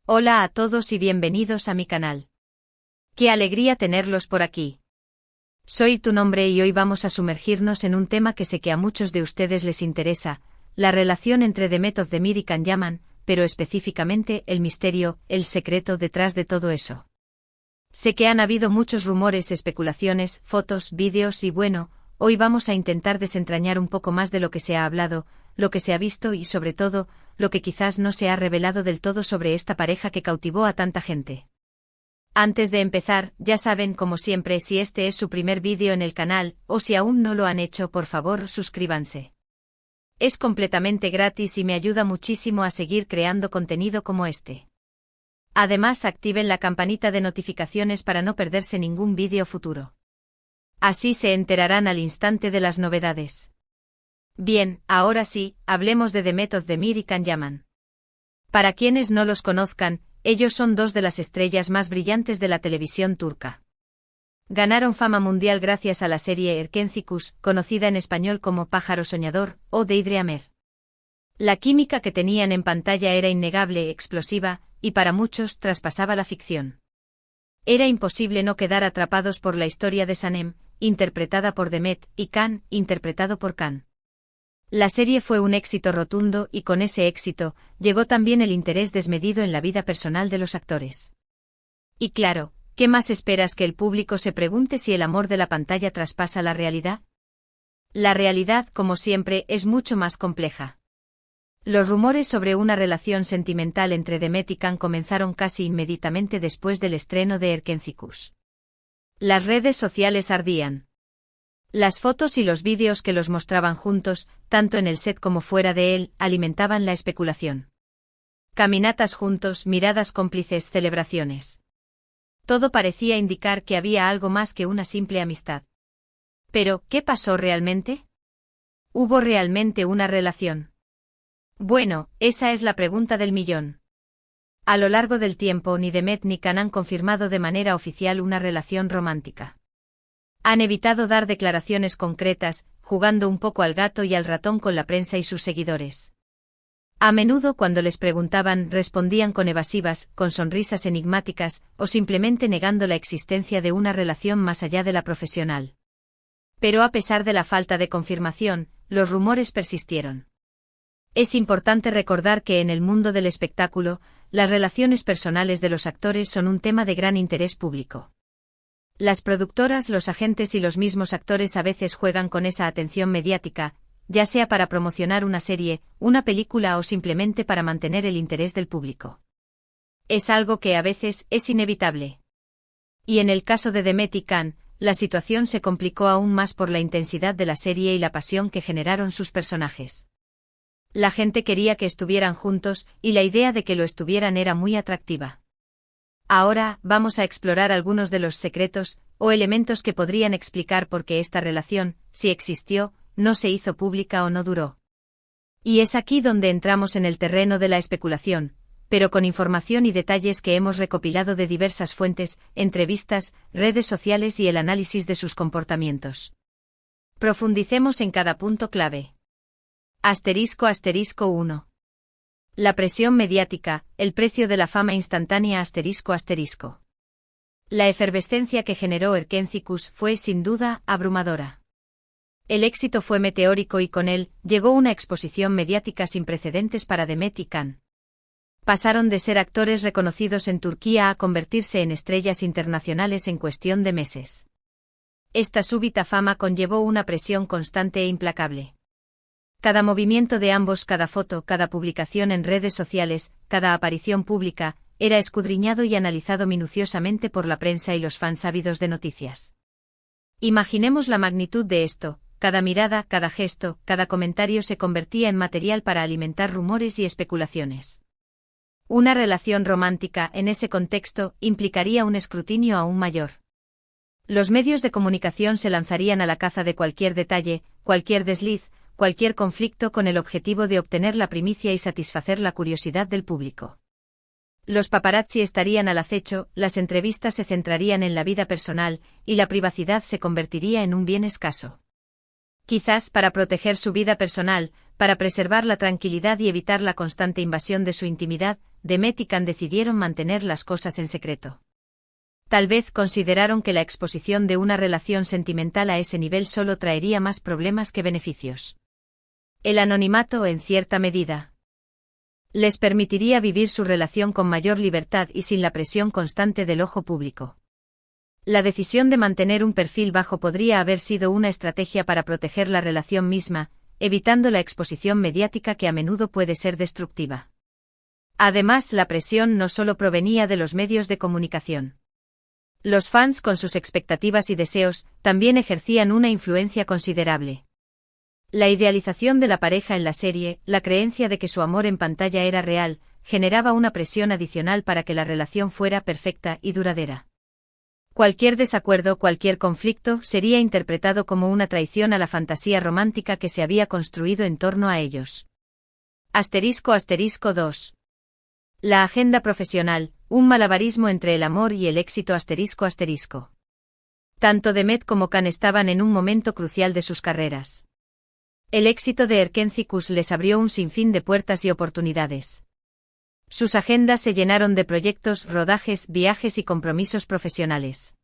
Hola a todos y bienvenidos a mi canal. Qué alegría tenerlos por aquí. Soy tu nombre y hoy vamos a sumergirnos en un tema que sé que a muchos de ustedes les interesa, la relación entre Demet Özdemir y Can Yaman, pero específicamente el misterio, el secreto detrás de todo eso. Sé que han habido muchos rumores, especulaciones, fotos, vídeos y bueno, hoy vamos a intentar desentrañar un poco más de lo que se ha hablado, lo que se ha visto y sobre todo, lo que quizás no se ha revelado del todo sobre esta pareja que cautivó a tanta gente. Antes de empezar, ya saben como siempre si este es su primer vídeo en el canal, o si aún no lo han hecho por favor suscríbanse. Es completamente gratis y me ayuda muchísimo a seguir creando contenido como este. Además activen la campanita de notificaciones para no perderse ningún vídeo futuro. Así se enterarán al instante de las novedades. Bien, ahora sí, hablemos de Demet Özdemir y Can Yaman. Para quienes no los conozcan, ellos son dos de las estrellas más brillantes de la televisión turca. Ganaron fama mundial gracias a la serie Erkencikus, conocida en español como Pájaro Soñador, o Deidreamer. La química que tenían en pantalla era innegable, explosiva, y para muchos traspasaba la ficción. Era imposible no quedar atrapados por la historia de Sanem, interpretada por Demet, y Can, interpretado por Can. La serie fue un éxito rotundo y con ese éxito, llegó también el interés desmedido en la vida personal de los actores. Y claro, ¿qué más esperas que el público se pregunte si el amor de la pantalla traspasa la realidad? La realidad, como siempre, es mucho más compleja. Los rumores sobre una relación sentimental entre Demet y Can comenzaron casi inmediatamente después del estreno de Erkencikus. Las redes sociales ardían. Las fotos y los vídeos que los mostraban juntos, tanto en el set como fuera de él, alimentaban la especulación. Caminatas juntos, miradas cómplices, celebraciones. Todo parecía indicar que había algo más que una simple amistad. Pero, ¿qué pasó realmente? ¿Hubo realmente una relación? Bueno, esa es la pregunta del millón. A lo largo del tiempo ni Demet ni Can han confirmado de manera oficial una relación romántica. Han evitado dar declaraciones concretas, jugando un poco al gato y al ratón con la prensa y sus seguidores. A menudo cuando les preguntaban respondían con evasivas, con sonrisas enigmáticas, o simplemente negando la existencia de una relación más allá de la profesional. Pero a pesar de la falta de confirmación, los rumores persistieron. Es importante recordar que en el mundo del espectáculo, las relaciones personales de los actores son un tema de gran interés público. Las productoras, los agentes y los mismos actores a veces juegan con esa atención mediática, ya sea para promocionar una serie, una película o simplemente para mantener el interés del público. Es algo que a veces es inevitable. Y en el caso de Demet y Can, la situación se complicó aún más por la intensidad de la serie y la pasión que generaron sus personajes. La gente quería que estuvieran juntos, y la idea de que lo estuvieran era muy atractiva. Ahora, vamos a explorar algunos de los secretos, o elementos que podrían explicar por qué esta relación, si existió, no se hizo pública o no duró. Y es aquí donde entramos en el terreno de la especulación, pero con información y detalles que hemos recopilado de diversas fuentes, entrevistas, redes sociales y el análisis de sus comportamientos. Profundicemos en cada punto clave. **1. La presión mediática, el precio de la fama instantánea **. La efervescencia que generó Erkencikus fue sin duda abrumadora. El éxito fue meteórico y con él llegó una exposición mediática sin precedentes para Demet y Can. Pasaron de ser actores reconocidos en Turquía a convertirse en estrellas internacionales en cuestión de meses. Esta súbita fama conllevó una presión constante e implacable. Cada movimiento de ambos, cada foto, cada publicación en redes sociales, cada aparición pública, era escudriñado y analizado minuciosamente por la prensa y los fans ávidos de noticias. Imaginemos la magnitud de esto, cada mirada, cada gesto, cada comentario se convertía en material para alimentar rumores y especulaciones. Una relación romántica, en ese contexto, implicaría un escrutinio aún mayor. Los medios de comunicación se lanzarían a la caza de cualquier detalle, cualquier desliz, cualquier conflicto con el objetivo de obtener la primicia y satisfacer la curiosidad del público. Los paparazzi estarían al acecho, las entrevistas se centrarían en la vida personal, y la privacidad se convertiría en un bien escaso. Quizás para proteger su vida personal, para preservar la tranquilidad y evitar la constante invasión de su intimidad, Demet y Can decidieron mantener las cosas en secreto. Tal vez consideraron que la exposición de una relación sentimental a ese nivel solo traería más problemas que beneficios. El anonimato, en cierta medida, les permitiría vivir su relación con mayor libertad y sin la presión constante del ojo público. La decisión de mantener un perfil bajo podría haber sido una estrategia para proteger la relación misma, evitando la exposición mediática que a menudo puede ser destructiva. Además, la presión no solo provenía de los medios de comunicación. Los fans, con sus expectativas y deseos, también ejercían una influencia considerable. La idealización de la pareja en la serie, la creencia de que su amor en pantalla era real, generaba una presión adicional para que la relación fuera perfecta y duradera. Cualquier desacuerdo, cualquier conflicto, sería interpretado como una traición a la fantasía romántica que se había construido en torno a ellos. *2. La agenda profesional, un malabarismo entre el amor y el éxito. Tanto Demet como Can estaban en un momento crucial de sus carreras. El éxito de Erkenci les abrió un sinfín de puertas y oportunidades. Sus agendas se llenaron de proyectos, rodajes, viajes y compromisos profesionales.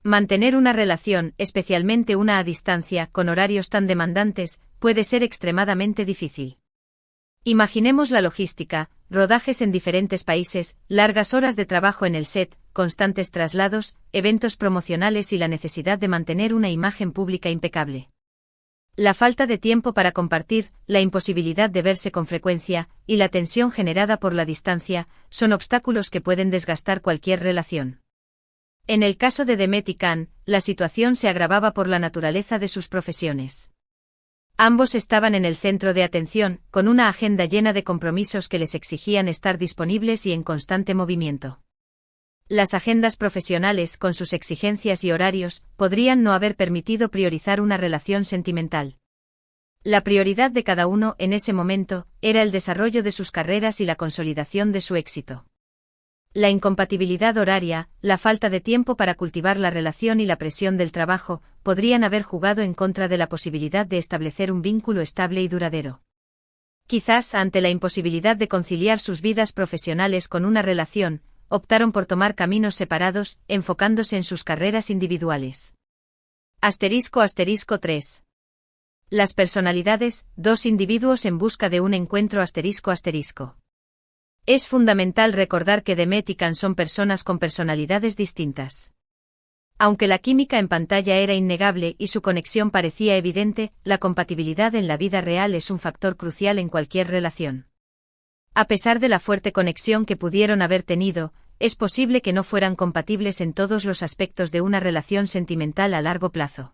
Mantener una relación, especialmente una a distancia, con horarios tan demandantes, puede ser extremadamente difícil. Imaginemos la logística, rodajes en diferentes países, largas horas de trabajo en el set, constantes traslados, eventos promocionales y la necesidad de mantener una imagen pública impecable. La falta de tiempo para compartir, la imposibilidad de verse con frecuencia, y la tensión generada por la distancia, son obstáculos que pueden desgastar cualquier relación. En el caso de Demet y Can, la situación se agravaba por la naturaleza de sus profesiones. Ambos estaban en el centro de atención, con una agenda llena de compromisos que les exigían estar disponibles y en constante movimiento. Las agendas profesionales, con sus exigencias y horarios, podrían no haber permitido priorizar una relación sentimental. La prioridad de cada uno, en ese momento, era el desarrollo de sus carreras y la consolidación de su éxito. La incompatibilidad horaria, la falta de tiempo para cultivar la relación y la presión del trabajo, podrían haber jugado en contra de la posibilidad de establecer un vínculo estable y duradero. Quizás, ante la imposibilidad de conciliar sus vidas profesionales con una relación, optaron por tomar caminos separados, enfocándose en sus carreras individuales. *3. Las personalidades, dos individuos en busca de un encuentro. Es fundamental recordar que Demet y Can son personas con personalidades distintas. Aunque la química en pantalla era innegable y su conexión parecía evidente, la compatibilidad en la vida real es un factor crucial en cualquier relación. A pesar de la fuerte conexión que pudieron haber tenido, es posible que no fueran compatibles en todos los aspectos de una relación sentimental a largo plazo.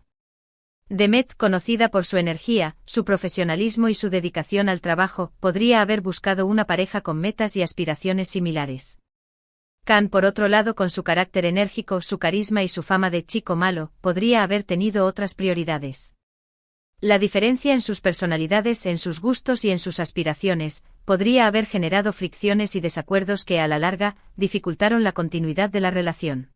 Demet, conocida por su energía, su profesionalismo y su dedicación al trabajo, podría haber buscado una pareja con metas y aspiraciones similares. Can, por otro lado, con su carácter enérgico, su carisma y su fama de chico malo, podría haber tenido otras prioridades. La diferencia en sus personalidades, en sus gustos y en sus aspiraciones, podría haber generado fricciones y desacuerdos que, a la larga, dificultaron la continuidad de la relación.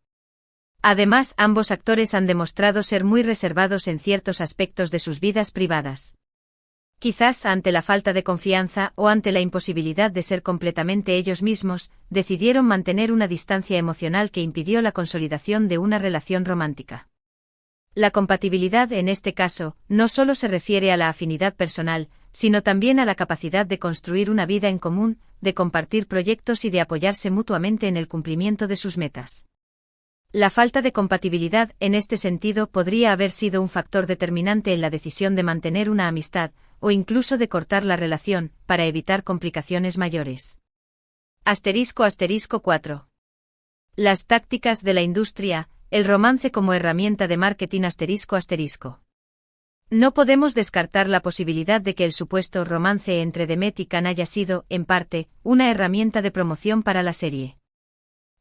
Además, ambos actores han demostrado ser muy reservados en ciertos aspectos de sus vidas privadas. Quizás ante la falta de confianza o ante la imposibilidad de ser completamente ellos mismos, decidieron mantener una distancia emocional que impidió la consolidación de una relación romántica. La compatibilidad en este caso, no solo se refiere a la afinidad personal, sino también a la capacidad de construir una vida en común, de compartir proyectos y de apoyarse mutuamente en el cumplimiento de sus metas. La falta de compatibilidad, en este sentido, podría haber sido un factor determinante en la decisión de mantener una amistad, o incluso de cortar la relación, para evitar complicaciones mayores. *4. Las tácticas de la industria, el romance como herramienta de marketing. No podemos descartar la posibilidad de que el supuesto romance entre Demet y Can haya sido, en parte, una herramienta de promoción para la serie.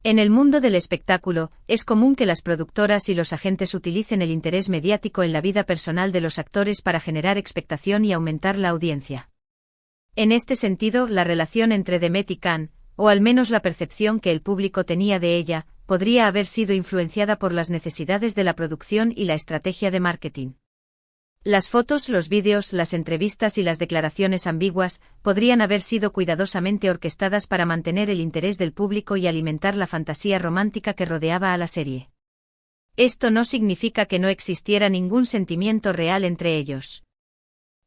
En el mundo del espectáculo, es común que las productoras y los agentes utilicen el interés mediático en la vida personal de los actores para generar expectación y aumentar la audiencia. En este sentido, la relación entre Demet y Can, o al menos la percepción que el público tenía de ella, podría haber sido influenciada por las necesidades de la producción y la estrategia de marketing. Las fotos, los vídeos, las entrevistas y las declaraciones ambiguas podrían haber sido cuidadosamente orquestadas para mantener el interés del público y alimentar la fantasía romántica que rodeaba a la serie. Esto no significa que no existiera ningún sentimiento real entre ellos.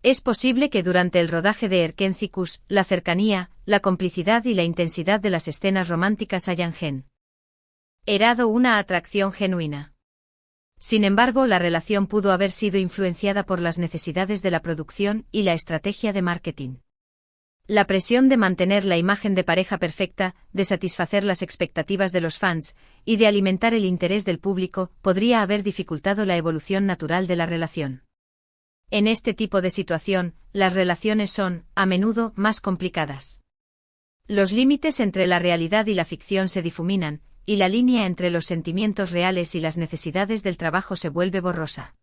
Es posible que durante el rodaje de Erkénthicus, la cercanía, la complicidad y la intensidad de las escenas románticas hayan generado una atracción genuina. Sin embargo, la relación pudo haber sido influenciada por las necesidades de la producción y la estrategia de marketing. La presión de mantener la imagen de pareja perfecta, de satisfacer las expectativas de los fans y de alimentar el interés del público podría haber dificultado la evolución natural de la relación. En este tipo de situación, las relaciones son, a menudo, más complicadas. Los límites entre la realidad y la ficción se difuminan, y la línea entre los sentimientos reales y las necesidades del trabajo se vuelve borrosa.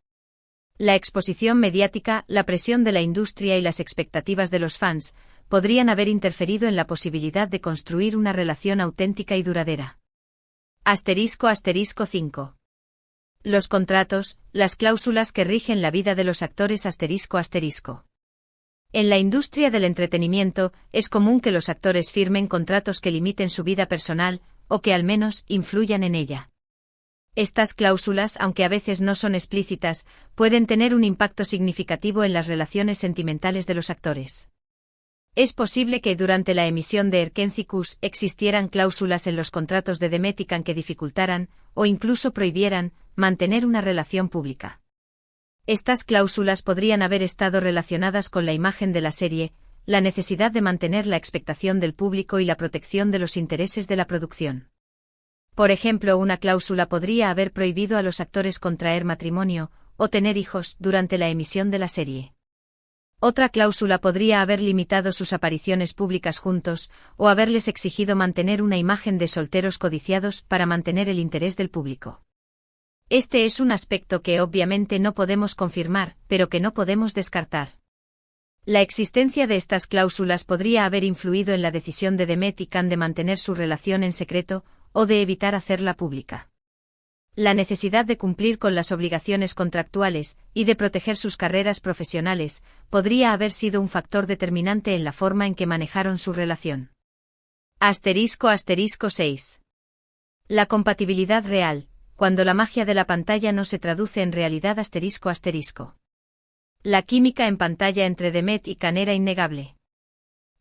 La exposición mediática, la presión de la industria y las expectativas de los fans podrían haber interferido en la posibilidad de construir una relación auténtica y duradera. **5. Los contratos, las cláusulas que rigen la vida de los actores **. En la industria del entretenimiento, es común que los actores firmen contratos que limiten su vida personal, o que al menos influyan en ella. Estas cláusulas, aunque a veces no son explícitas, pueden tener un impacto significativo en las relaciones sentimentales de los actores. Es posible que durante la emisión de Erkénthicus existieran cláusulas en los contratos de The Vatican que dificultaran, o incluso prohibieran, mantener una relación pública. Estas cláusulas podrían haber estado relacionadas con la imagen de la serie, la necesidad de mantener la expectación del público y la protección de los intereses de la producción. Por ejemplo, una cláusula podría haber prohibido a los actores contraer matrimonio o tener hijos durante la emisión de la serie. Otra cláusula podría haber limitado sus apariciones públicas juntos, o haberles exigido mantener una imagen de solteros codiciados para mantener el interés del público. Este es un aspecto que obviamente no podemos confirmar, pero que no podemos descartar. La existencia de estas cláusulas podría haber influido en la decisión de The Vatican de mantener su relación en secreto, o de evitar hacerla pública. La necesidad de cumplir con las obligaciones contractuales y de proteger sus carreras profesionales podría haber sido un factor determinante en la forma en que manejaron su relación. *6. La compatibilidad real, cuando la magia de la pantalla no se traduce en realidad **. La química en pantalla entre The Vatican era innegable.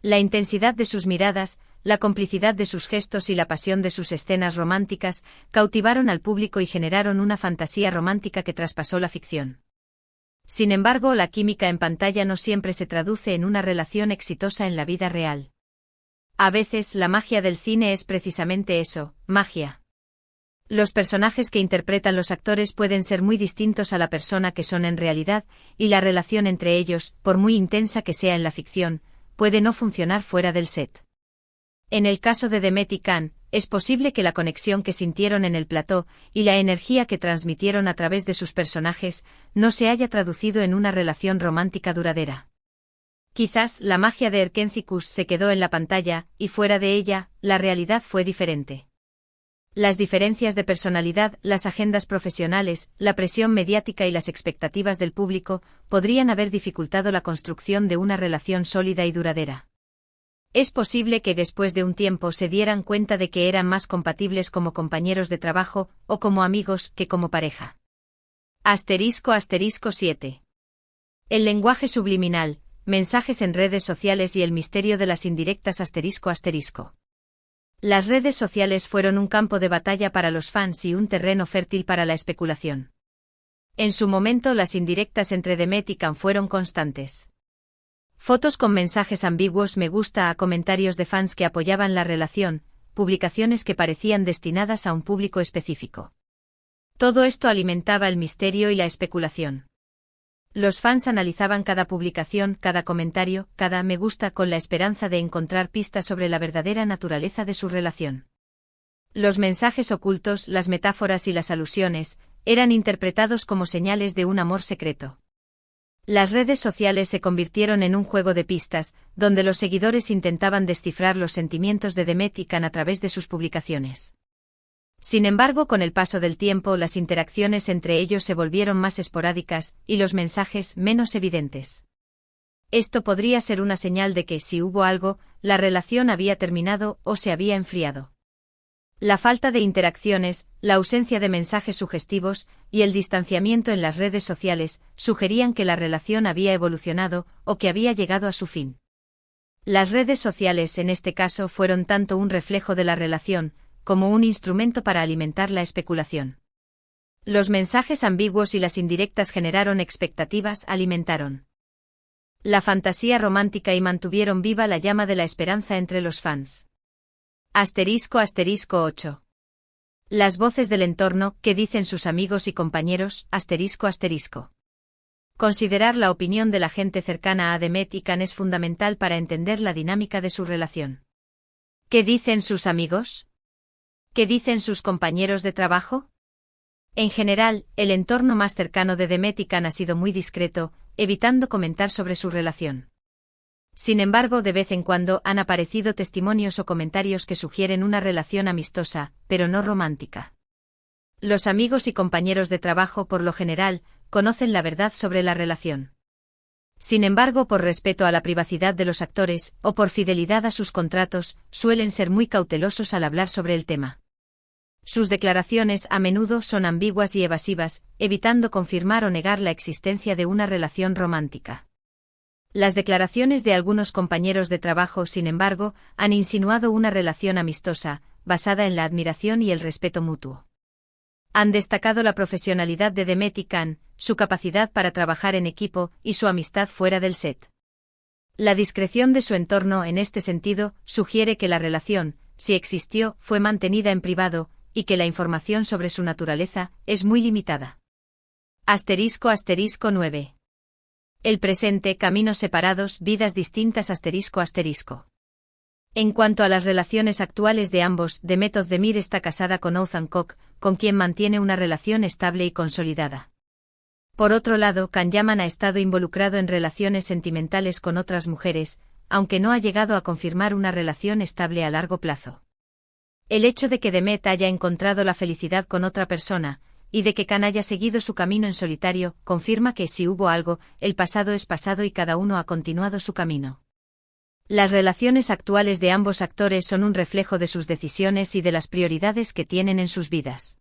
La intensidad de sus miradas, la complicidad de sus gestos y la pasión de sus escenas románticas cautivaron al público y generaron una fantasía romántica que traspasó la ficción. Sin embargo, la química en pantalla no siempre se traduce en una relación exitosa en la vida real. A veces, la magia del cine es precisamente eso, magia. Los personajes que interpretan los actores pueden ser muy distintos a la persona que son en realidad, y la relación entre ellos, por muy intensa que sea en la ficción, puede no funcionar fuera del set. En el caso de The Vatican, es posible que la conexión que sintieron en el plató y la energía que transmitieron a través de sus personajes no se haya traducido en una relación romántica duradera. Quizás la magia de Erkénthicus se quedó en la pantalla, y fuera de ella, la realidad fue diferente. Las diferencias de personalidad, las agendas profesionales, la presión mediática y las expectativas del público podrían haber dificultado la construcción de una relación sólida y duradera. Es posible que después de un tiempo se dieran cuenta de que eran más compatibles como compañeros de trabajo o como amigos que como pareja. *7. El lenguaje subliminal, mensajes en redes sociales y el misterio de las indirectas **. Las redes sociales fueron un campo de batalla para los fans y un terreno fértil para la especulación. En su momento las indirectas entre The Vatican fueron constantes. Fotos con mensajes ambiguos, me gusta a comentarios de fans que apoyaban la relación, publicaciones que parecían destinadas a un público específico. Todo esto alimentaba el misterio y la especulación. Los fans analizaban cada publicación, cada comentario, cada me gusta con la esperanza de encontrar pistas sobre la verdadera naturaleza de su relación. Los mensajes ocultos, las metáforas y las alusiones, eran interpretados como señales de un amor secreto. Las redes sociales se convirtieron en un juego de pistas, donde los seguidores intentaban descifrar los sentimientos de The Vatican a través de sus publicaciones. Sin embargo, con el paso del tiempo, las interacciones entre ellos se volvieron más esporádicas y los mensajes menos evidentes. Esto podría ser una señal de que, si hubo algo, la relación había terminado o se había enfriado. La falta de interacciones, la ausencia de mensajes sugestivos y el distanciamiento en las redes sociales sugerían que la relación había evolucionado o que había llegado a su fin. Las redes sociales en este caso fueron tanto un reflejo de la relación, como un instrumento para alimentar la especulación. Los mensajes ambiguos y las indirectas generaron expectativas, alimentaron la fantasía romántica y mantuvieron viva la llama de la esperanza entre los fans. ***8. Las voces del entorno, ¿qué dicen sus amigos y compañeros? ***. Considerar la opinión de la gente cercana a Demet y Can es fundamental para entender la dinámica de su relación. ¿Qué dicen sus amigos? ¿Qué dicen sus compañeros de trabajo? En general, el entorno más cercano de Demet y Can ha sido muy discreto, evitando comentar sobre su relación. Sin embargo, de vez en cuando han aparecido testimonios o comentarios que sugieren una relación amistosa, pero no romántica. Los amigos y compañeros de trabajo, por lo general, conocen la verdad sobre la relación. Sin embargo, por respeto a la privacidad de los actores, o por fidelidad a sus contratos, suelen ser muy cautelosos al hablar sobre el tema. Sus declaraciones a menudo son ambiguas y evasivas, evitando confirmar o negar la existencia de una relación romántica. Las declaraciones de algunos compañeros de trabajo, sin embargo, han insinuado una relación amistosa, basada en la admiración y el respeto mutuo. Han destacado la profesionalidad de Demet y Can, su capacidad para trabajar en equipo y su amistad fuera del set. La discreción de su entorno en este sentido sugiere que la relación, si existió, fue mantenida en privado, y que la información sobre su naturaleza es muy limitada. *9. El presente, caminos separados, vidas distintas. ***. En cuanto a las relaciones actuales de ambos, Demet Özdemir está casada con Oğuzhan Koç, con quien mantiene una relación estable y consolidada. Por otro lado, Can Yaman ha estado involucrado en relaciones sentimentales con otras mujeres, aunque no ha llegado a confirmar una relación estable a largo plazo. El hecho de que Demet haya encontrado la felicidad con otra persona, y de que Can haya seguido su camino en solitario, confirma que, si hubo algo, el pasado es pasado y cada uno ha continuado su camino. Las relaciones actuales de ambos actores son un reflejo de sus decisiones y de las prioridades que tienen en sus vidas.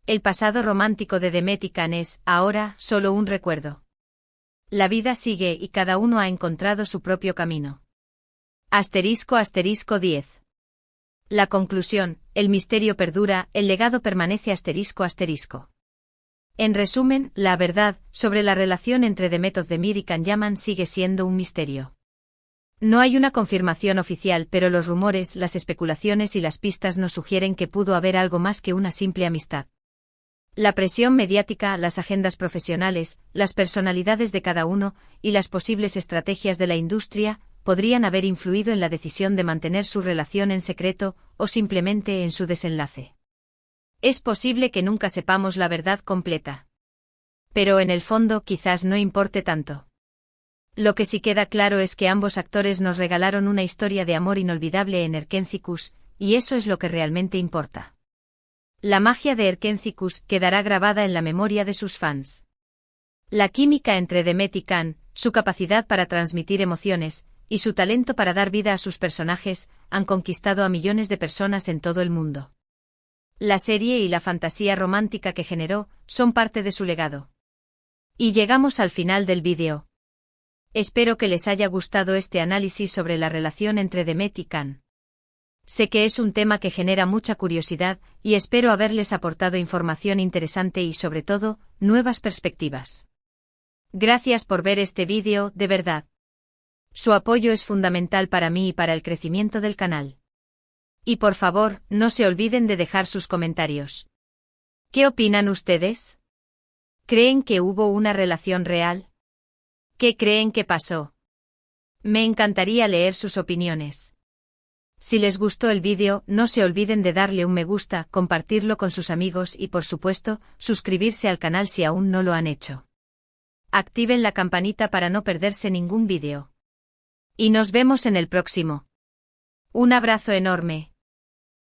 El pasado romántico de Demet y Can es, ahora, solo un recuerdo. La vida sigue y cada uno ha encontrado su propio camino. *10. La conclusión, el misterio perdura, el legado permanece. ***. En resumen, la verdad sobre la relación entre Demet Özdemir y Can Yaman sigue siendo un misterio. No hay una confirmación oficial, pero los rumores, las especulaciones y las pistas nos sugieren que pudo haber algo más que una simple amistad. La presión mediática, las agendas profesionales, las personalidades de cada uno, y las posibles estrategias de la industria, podrían haber influido en la decisión de mantener su relación en secreto, o simplemente en su desenlace. Es posible que nunca sepamos la verdad completa. Pero en el fondo quizás no importe tanto. Lo que sí queda claro es que ambos actores nos regalaron una historia de amor inolvidable en Erkenci Kuş, y eso es lo que realmente importa. La magia de Erkenci Kuş quedará grabada en la memoria de sus fans. La química entre Demet y Can, su capacidad para transmitir emociones, y su talento para dar vida a sus personajes, han conquistado a millones de personas en todo el mundo. La serie y la fantasía romántica que generó son parte de su legado. Y llegamos al final del vídeo. Espero que les haya gustado este análisis sobre la relación entre Demet y Can. Sé que es un tema que genera mucha curiosidad, y espero haberles aportado información interesante y, sobre todo, nuevas perspectivas. Gracias por ver este vídeo, de verdad. Su apoyo es fundamental para mí y para el crecimiento del canal. Y por favor, no se olviden de dejar sus comentarios. ¿Qué opinan ustedes? ¿Creen que hubo una relación real? ¿Qué creen que pasó? Me encantaría leer sus opiniones. Si les gustó el vídeo, no se olviden de darle un me gusta, compartirlo con sus amigos y, por supuesto, suscribirse al canal si aún no lo han hecho. Activen la campanita para no perderse ningún vídeo. Y nos vemos en el próximo. Un abrazo enorme.